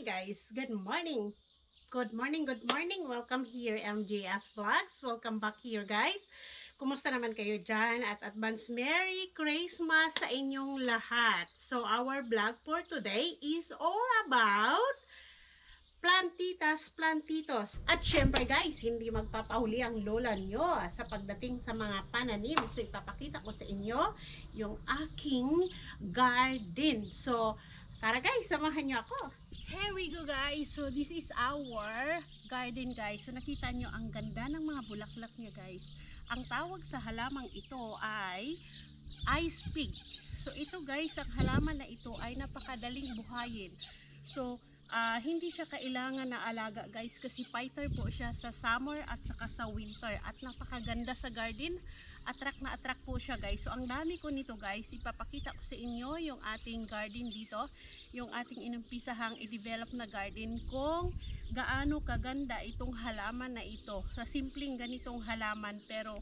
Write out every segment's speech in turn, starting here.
guys, good morning. Good morning, good morning. Welcome here MJS Vlogs. Welcome back here guys. Kumusta naman kayo dyan? At advance Merry Christmas sa inyong lahat. So our vlog for today is all about plantitas, plantitos. At syempre guys, hindi magpapahuli ang lola nyo sa pagdating sa mga pananim. So ipapakita ko sa inyo yung aking garden. So tara guys, samahan nyo ako. Here we go guys. So this is our garden guys. So nakita nyo ang ganda ng mga bulaklak niya guys. Ang tawag sa halamang ito ay ice pig. So ito guys, ang halaman na ito ay napakadaling buhayin. So hindi siya kailangan na alaga guys kasi fighter po siya sa summer at saka sa winter at napakaganda sa garden. Attract na attract po siya guys. So ang dami ko nito guys, ipapakita ko sa inyo yung ating garden dito, yung ating inumpisahang i-develop na garden, kung gaano kaganda itong halaman na ito. Sa simpleng ganitong halaman pero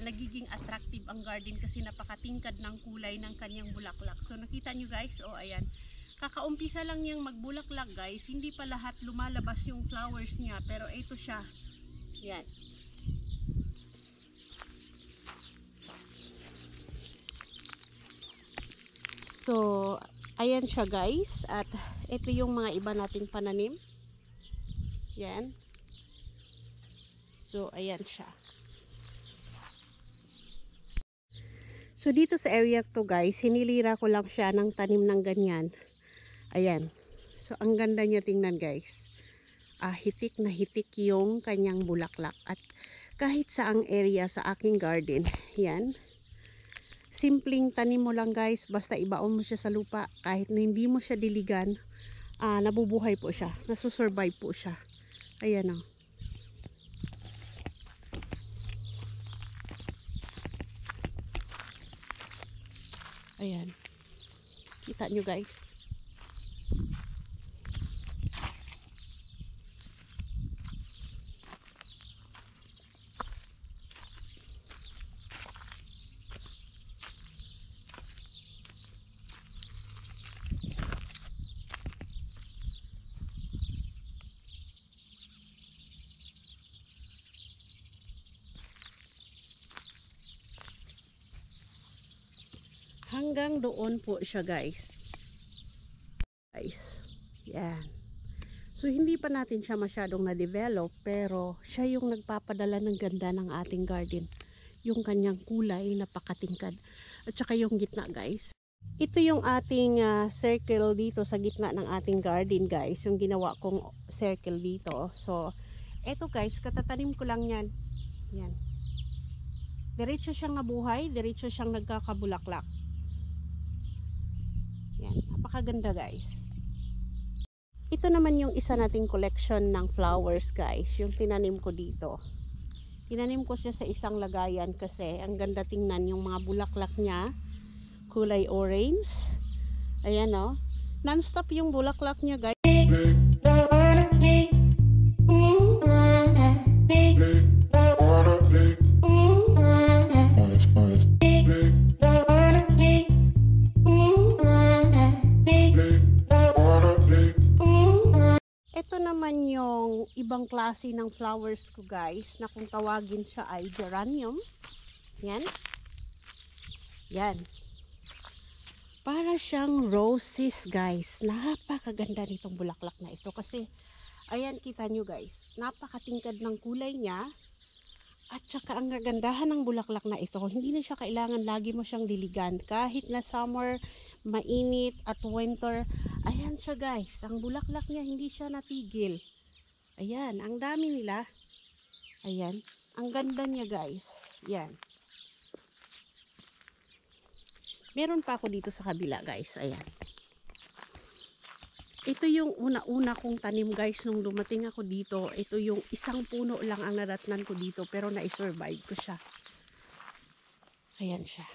nagiging attractive ang garden kasi napakatingkad ng kulay ng kanyang bulaklak. So nakita nyo guys, oh ayan, kakaumpisa lang niyang magbulaklak guys, hindi pa lahat lumalabas yung flowers niya, pero ito siya, yan. So ayan siya guys, at ito yung mga iba nating pananim, yan. So ayan siya. So dito sa area to guys, hinilira ko lang siya ng tanim ng ganyan. Ayan. So ang ganda niya tingnan guys. Hitik na hitik yung kanyang bulaklak. At kahit saang area sa aking garden, yan. Simpleng tanim mo lang guys, basta ibaon mo siya sa lupa. Kahit na hindi mo siya diligan, nabubuhay po siya. Nasusurvive po siya. Ayan o. Ayan. Kita nyo guys. Hanggang doon po siya guys. Yan. So hindi pa natin siya masyadong na-develop, pero siya yung nagpapadala ng ganda ng ating garden. Yung kanyang kulay, napakatingkad. At saka yung gitna guys. Ito yung ating circle dito sa gitna ng ating garden guys. Yung ginawa kong circle dito. So eto guys, katatanim ko lang yan. Yan. Diretso siyang nabuhay, diretso siyang nagkakabulaklak. Yan, napakaganda guys. Ito naman yung isa nating collection ng flowers guys, yung tinanim ko dito. Tinanim ko siya sa isang lagayan kasi ang ganda tingnan yung mga bulaklak niya, kulay orange. Ayan o, non-stop yung bulaklak niya guys. Ito naman yung ibang klase ng flowers ko guys, na kung tawagin siya ay geranium. Yan. Yan. Para siyang roses guys. Napakaganda nitong bulaklak na ito kasi ayan, kita nyo guys, napakatingkad ng kulay niya. At saka ang kagandahan ng bulaklak na ito, hindi na siya kailangan lagi mo siyang diligan. Kahit na summer, mainit at winter, ayan siya guys. Ang bulaklak niya hindi siya natigil. Ayan, ang dami nila. Ayan, ang ganda niya guys. Yan. Meron pa ako dito sa kabila guys. Ayan. Ito yung una-una kong tanim guys nung dumating ako dito. Ito yung isang puno lang ang nadatnan ko dito, pero na-survive ko siya. Ayan siya.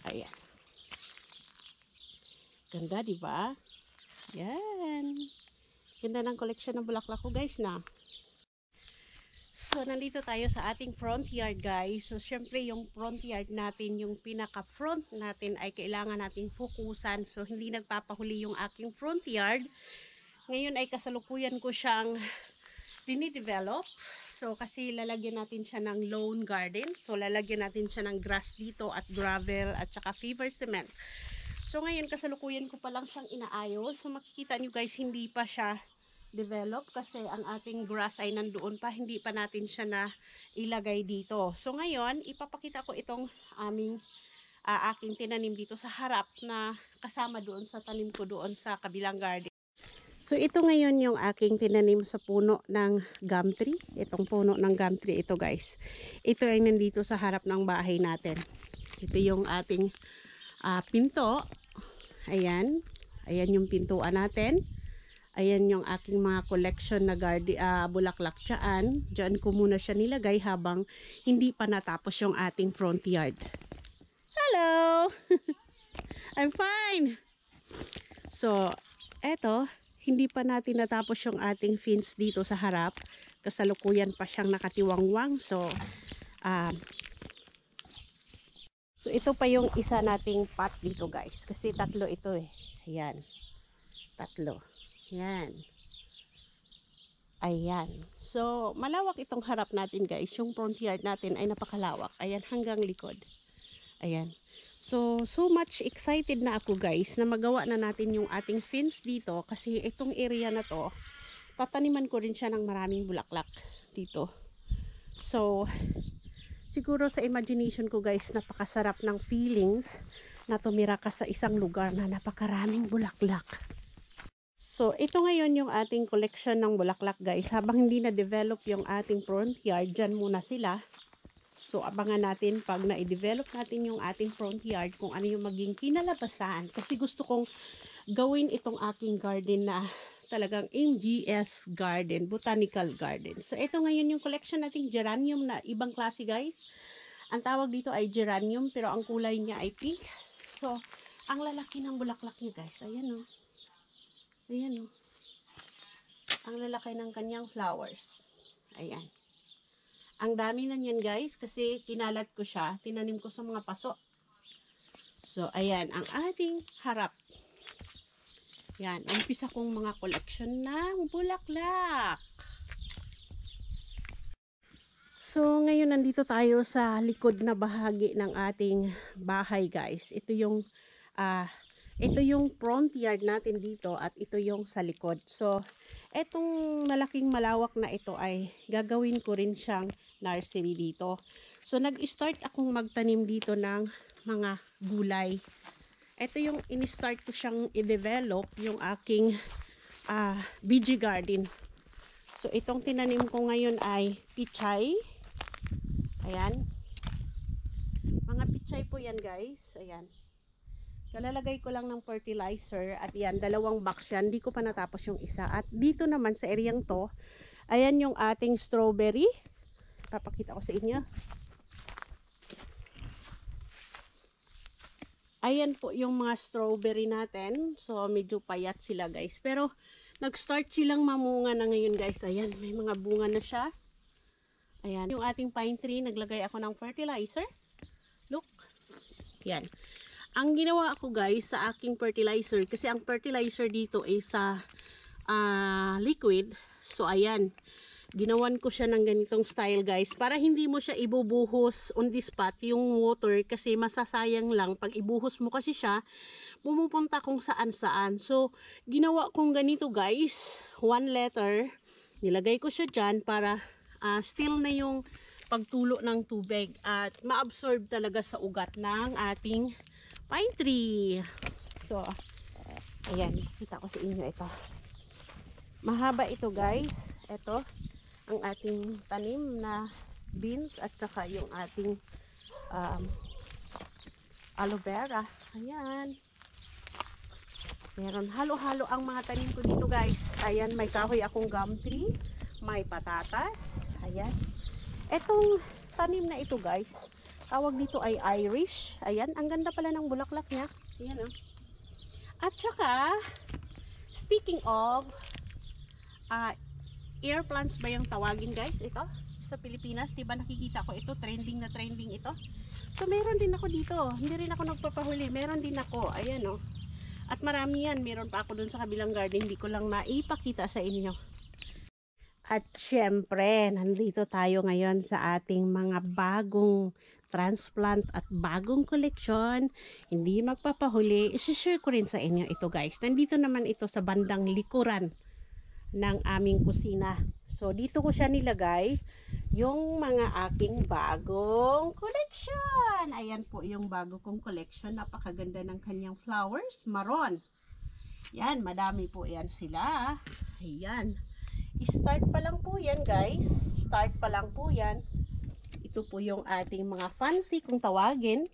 Ayan. Ganda, di ba? Yan. Ganda ng collection ng bulaklak ko guys na. So, nandito tayo sa ating front yard, guys. So, syempre, yung front yard natin, yung pinaka-front natin ay kailangan natin fokusan. So, hindi nagpapahuli yung aking front yard. Ngayon ay kasalukuyan ko siyang dinidevelop. So, kasi lalagyan natin siya ng lawn garden. So, lalagyan natin siya ng grass dito at gravel at saka fever cement. So, ngayon kasalukuyan ko pa lang siyang inaayos. So, makikita nyo guys, hindi pa siya develop kasi ang ating grass ay nandoon pa, hindi pa natin siya na ilagay dito. So ngayon, ipapakita ko itong aking tinanim dito sa harap na kasama doon sa tanim ko doon sa kabilang garden. So ito ngayon yung aking tinanim sa puno ng gum tree. Itong puno ng gum tree ito guys. Ito ay nandito sa harap ng bahay natin. Ito yung ating pinto. Ayan. Ayan yung pintuan natin. Ayan yung aking mga collection na bulaklak dyan. Dyan ko muna siya nilagay habang hindi pa natapos yung ating front yard. Hello! I'm fine! So, eto, hindi pa natin natapos yung ating fence dito sa harap. Kasalukuyan pa siyang nakatiwangwang. So, ito pa yung isa nating pot dito guys. Kasi tatlo ito eh. Ayan. Tatlo. Yan. Ayan. So, malawak itong harap natin guys. Yung front yard natin ay napakalawak. Ayan, hanggang likod. Ayan. So much excited na ako guys na magawa na natin yung ating fence dito. Kasi itong area na to, tataniman ko rin siya ng maraming bulaklak dito. So, siguro sa imagination ko guys, napakasarap ng feelings na tumira ka sa isang lugar na napakaraming bulaklak. So, ito ngayon yung ating collection ng bulaklak guys. Habang hindi na-develop yung ating front yard, dyan muna sila. So, abangan natin pag na-develop natin yung ating front yard kung ano yung maging kinalabasan. Kasi gusto kong gawin itong aking garden na talagang MGS garden, botanical garden. So, ito ngayon yung collection nating geranium na ibang klase guys. Ang tawag dito ay geranium pero ang kulay niya ay pink. So, ang lalaki ng bulaklak niya guys. Ayan o. Ayan o. Ang lalaki ng kanyang flowers. Ayan. Ang dami na niyan guys kasi kinalat ko siya. Tinanim ko sa mga paso. So, ayan. Ang ating harap. Yan. Umpisa kong mga collection ng bulaklak. So, ngayon nandito tayo sa likod na bahagi ng ating bahay guys. Ito yung front yard natin dito at ito yung sa likod. So, etong malaking malawak na ito ay gagawin ko rin siyang nursery dito. So, nag-start akong magtanim dito ng mga gulay. Ito yung in-start ko siyang i-develop, yung aking veggie garden. So, itong tinanim ko ngayon ay pichay. Ayan. Mga pichay po yan guys. Ayan. Kalalagay ko lang ng fertilizer at yan, 2 box yan. Hindi ko pa natapos yung isa. At dito naman sa areang to, ayan yung ating strawberry. Papakita ko sa inyo. Ayan po yung mga strawberry natin. So, medyo payat sila guys. Pero, nag-start silang mamunga na ngayon guys. Ayan, may mga bunga na siya. Ayan, yung ating pine tree, naglagay ako ng fertilizer. Look. Yan. Ang ginawa ko guys sa aking fertilizer, kasi ang fertilizer dito ay sa liquid. So ayan, ginawan ko siya ng ganitong style guys, para hindi mo siya ibubuhos on the spot yung water, kasi masasayang lang pag ibuhos mo kasi siya, pumupunta kung saan saan. So ginawa kong ganito guys, 1 liter, nilagay ko siya dyan para still na yung pagtulo ng tubig at ma-absorb talaga sa ugat ng ating pine tree. So, ayan, kita ko sa inyo ito. Mahaba ito guys. Ito, ang ating tanim na beans at saka yung ating aloe vera. Ayan. Meron halo-halo ang mga tanim ko dito guys. Ayan, may kahoy akong gum tree. May patatas. Ayan. Etong tanim na ito guys, tawag dito ay Irish. Ayan, ang ganda pala ng bulaklak niya. Ayan o. At saka, speaking of, air plants ba yung tawagin guys? Ito. sa Pilipinas. Diba nakikita ko ito, trending na trending ito. So meron din ako dito. Hindi rin ako nagpapahuli. Meron din ako. Ayan o. At marami yan. Meron pa ako dun sa kabilang garden. Hindi ko lang naipakita sa inyo. At syempre, nandito tayo ngayon sa ating mga bagong transplant at bagong koleksyon. Hindi magpapahuli. Isishare ko rin sa inyo ito guys. Nandito naman ito sa bandang likuran ng aming kusina. So dito ko siya nilagay yung mga aking bagong koleksyon. Ayan po yung bago kong koleksyon. Napakaganda ng kanyang flowers. Maroon. Yan, madami po yan sila. Ayan. Start pa lang po yan guys. Start pa lang po yan. Ito po yung ating mga fancy kung tawagin.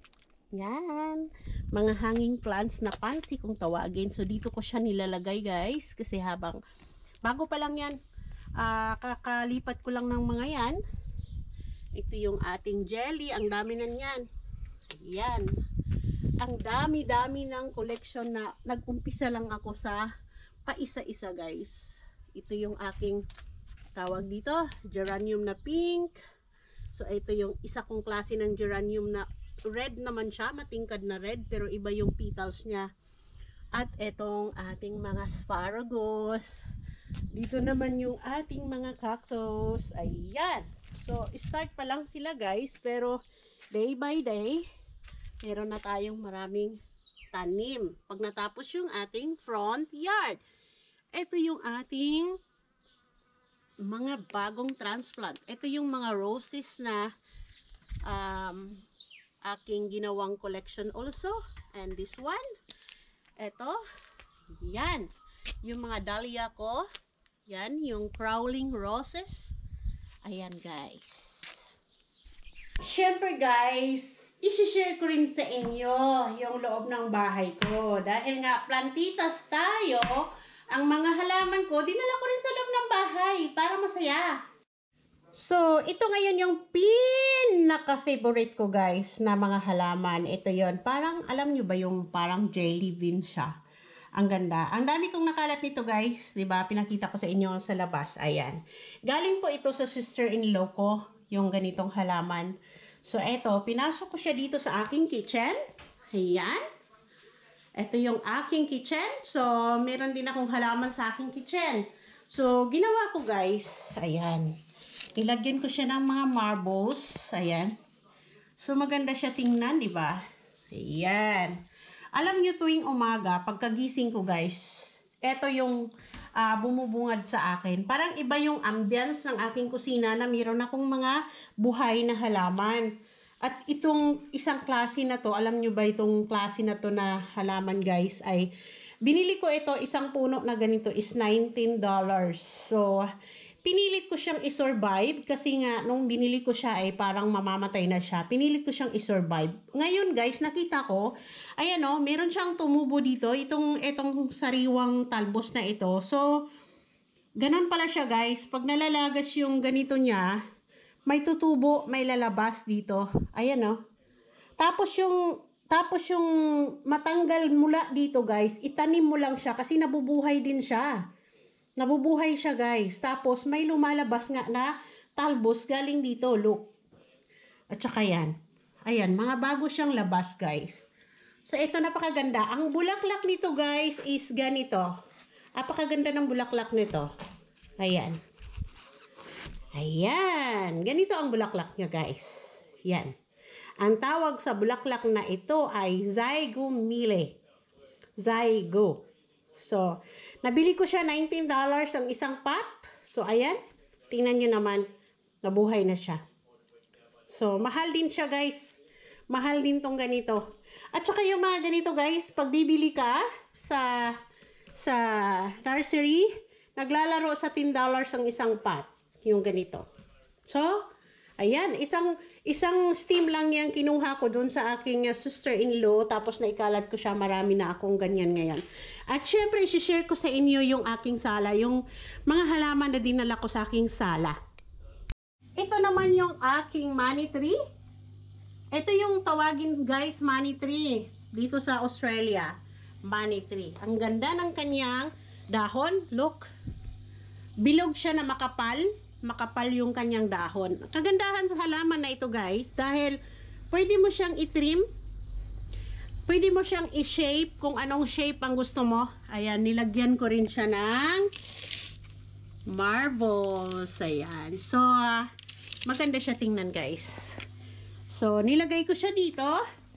Yan. Mga hanging plants na fancy kung tawagin. So dito ko siya nilalagay guys. Kasi habang bago pa lang yan. Kakalipat ko lang ng mga yan. Ito yung ating jelly. Ang dami na yan. Yan. Ang dami-dami ng collection na nag-umpisa lang ako sa paisa-isa guys. Ito yung aking tawag dito. Geranium na pink. So, ito yung isa kong klase ng geranium na red naman siya. Matingkad na red. Pero iba yung petals niya. At itong ating mga asparagus. Dito naman yung ating mga cactus. Ayan. So, start pa lang sila guys. Pero, day by day, meron na tayong maraming tanim. Pag natapos yung ating front yard. Ito yung ating mga bagong transplant. Ito yung mga roses na aking ginawang collection also. And this one. Ito. Yan. Yung mga dahlia ko. Yan. Yung crawling roses. Ayan guys. Siyempre guys, isi-share ko rin sa inyo yung loob ng bahay ko. Dahil nga plantitas tayo, ang mga halaman ko, dinala ko rin sa loob ng bahay para masaya. So, ito ngayon yung pinaka-favorite ko guys na mga halaman. Ito yon. Parang, alam nyo ba yung parang jelly bean siya? Ang ganda. Ang dami kong nakalat nito guys. Diba? Pinakita ko sa inyo sa labas. Ayan. Galing po ito sa sister-in-law ko. Yung ganitong halaman. So, ito. Pinasok ko siya dito sa aking kitchen. Ayan. Ito yung aking kitchen. So, meron din akong halaman sa aking kitchen. So, ginawa ko guys. Ayan. Nilagyan ko siya ng mga marbles. Ayan. So, maganda siya tingnan, di ba? Ayan. Alam nyo tuwing umaga, pagkagising ko guys, ito yung bumubungad sa akin. Parang iba yung ambience ng aking kusina na meron akong mga buhay na halaman. At itong isang klase na to, alam nyo ba itong klase na to na halaman guys, ay binili ko ito, isang puno na ganito is $19. So, pinilit ko siyang isurvive kasi nga nung binili ko siya ay parang mamamatay na siya. Pinilit ko siyang isurvive. Ngayon guys, nakita ko, ayan o, meron siyang tumubo dito, itong sariwang talbos na ito. So, ganun pala siya guys. Pag nalalagas yung ganito niya, may tutubo, may lalabas dito. Ayan o. Tapos yung matanggal mula dito guys, itanim mo lang siya kasi nabubuhay din siya. Nabubuhay siya guys. Tapos may lumalabas nga na talbos galing dito. Look. At saka yan. Ayan, mga bago siyang labas guys. So ito napakaganda. Ang bulaklak nito guys is ganito. Napakaganda ng bulaklak nito. Ayan. Ayan. Ganito ang bulaklak niya guys. Yan. Ang tawag sa bulaklak na ito ay zygomyle. Zygo. So, nabili ko siya $19 ang isang pot. So, ayan. Tingnan nyo naman. Nabuhay na siya. So, mahal din siya guys. Mahal din tong ganito. At saka yung mga ganito guys, pag bibili ka sa nursery, naglalaro sa $10 ang isang pot. Yung ganito. So, ayan, isang steam lang yan kinuha ko doon sa aking sister-in-law, tapos naikalat ko siya, marami na akong ganyan ngayon. At syempre, isi-share ko sa inyo yung aking sala, yung mga halaman na dinala ko sa aking sala. Ito naman yung aking money tree. Ito yung tawagin guys, money tree, dito sa Australia. Money tree. Ang ganda ng kanyang dahon, look. Bilog siya na makapal. makapal yung kanyang dahon. Kagandahan sa halaman na ito guys, dahil pwede mo siyang i-trim, pwede mo siyang i-shape kung anong shape ang gusto mo. Ayan, nilagyan ko rin siya ng marbles. Ayan. So, maganda siya tingnan guys. So, nilagay ko siya dito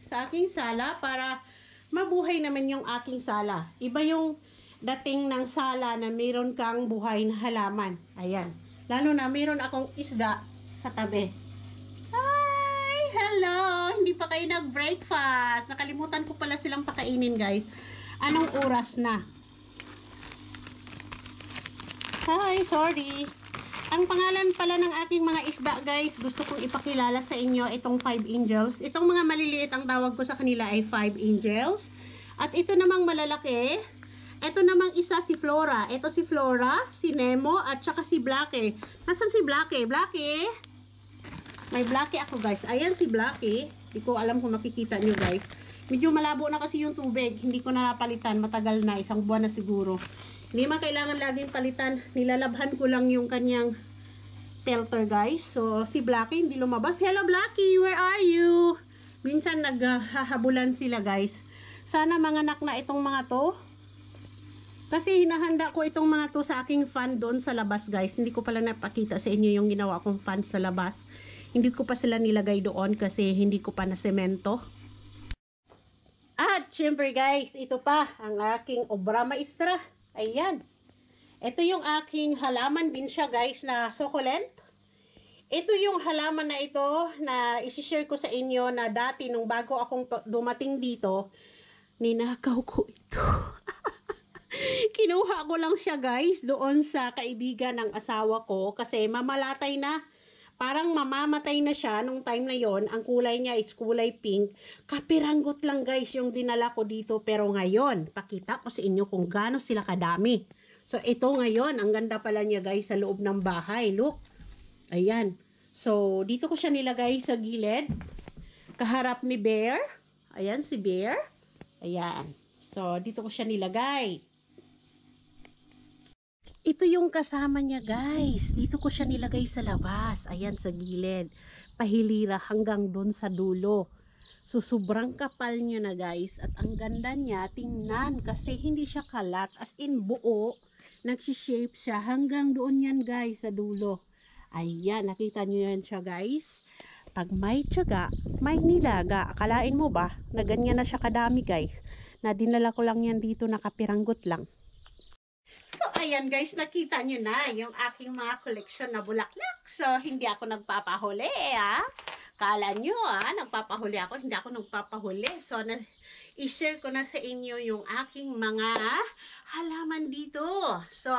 sa aking sala para mabuhay naman yung aking sala. Iba yung dating ng sala na meron kang buhay na halaman. Ayan. Lalo na meron akong isda sa tabi. Hi! Hello! Hindi pa kayo nag-breakfast. Nakalimutan ko pala silang pakainin guys. Anong oras na? Hi! Sorry. Ang pangalan pala ng aking mga isda guys, gusto kong ipakilala sa inyo itong 5 angels. Itong mga maliliit ang tawag ko sa kanila ay 5 angels. At ito namang malalaki, ito namang isa si Flora. Ito si Flora, si Nemo, at saka si Blackie. Nasaan si Blackie? Blackie? May Blackie ako guys. Ayan si Blackie. Hindi ko alam kung makikita nyo guys. Medyo malabo na kasi yung tubig. Hindi ko na napalitan. Matagal na. Isang buwan na siguro. Hindi man kailangan laging palitan. Nilalabhan ko lang yung kanyang filter guys. So si Blackie hindi lumabas. Hello Blackie, where are you? Minsan naghahabulan sila guys. Sana manganak na itong mga to. Kasi hinahanda ko itong mga to sa aking fan doon sa labas guys. Hindi ko pala napakita sa inyo yung ginawa kong fan sa labas. Hindi ko pa sila nilagay doon kasi hindi ko pa na semento. At syempre guys, ito pa ang aking obra maestra. Ayan. Ito yung aking halaman din siya guys na succulent. Ito yung halaman na ito na isi-share ko sa inyo na dati nung bago akong dumating dito, ninakaw ko ito. Kinuha ko lang siya guys doon sa kaibigan ng asawa ko kasi mamalatay na. Parang mamamatay na siya nung time na yon. Ang kulay niya is kulay pink. Kapiranggot lang guys yung dinala ko dito. Pero ngayon, pakita ko sa inyo kung gaano sila kadami. So ito ngayon, ang ganda pala niya guys sa loob ng bahay. Look. Ayan. So dito ko siya nilagay sa gilid. Kaharap ni Bear. Ayan si Bear. Ayan. So dito ko siya nilagay. Ito yung kasama niya guys. Dito ko siya nilagay sa labas. Ayan sa gilid. Pahilira hanggang doon sa dulo. So sobrang kapal niya na guys. At ang ganda niya tingnan kasi hindi siya kalat. As in buo. Nagsishape siya hanggang doon yan guys sa dulo. Ayan nakita niyo yan siya guys. Pag may tiyaga, may nilaga. Akalain mo ba na ganyan na siya kadami guys. Na dinala ko lang yan dito nakapiranggot lang. So, ayan guys, nakita nyo na yung aking mga collection na bulaklak. So, hindi ako nagpapahuli, Kala nyo, nagpapahuli ako. Hindi ako nagpapahuli. So, i-share ko na sa inyo yung aking mga halaman dito. So,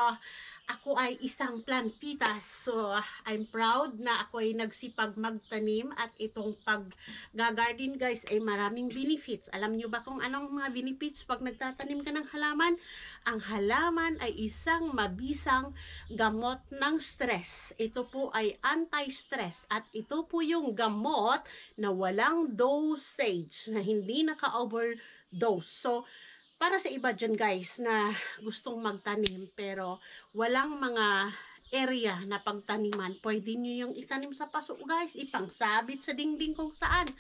ako ay isang plantitas. So, I'm proud na ako ay nagsipag magtanim at itong pag-garden guys ay maraming benefits. Alam nyo ba kung anong mga benefits pag nagtatanim ka ng halaman? Ang halaman ay isang mabisang gamot ng stress. Ito po ay anti-stress at ito po yung gamot na walang dosage, na hindi naka-overdose. So, para sa iba dyan guys na gustong magtanim pero walang mga area na pagtaniman, pwede nyo yung itanim sa paso guys, ipangsabit sa dingding kung saan.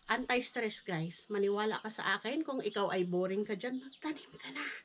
Anti-stress guys, maniwala ka sa akin, kung ikaw ay boring ka dyan, magtanim ka na.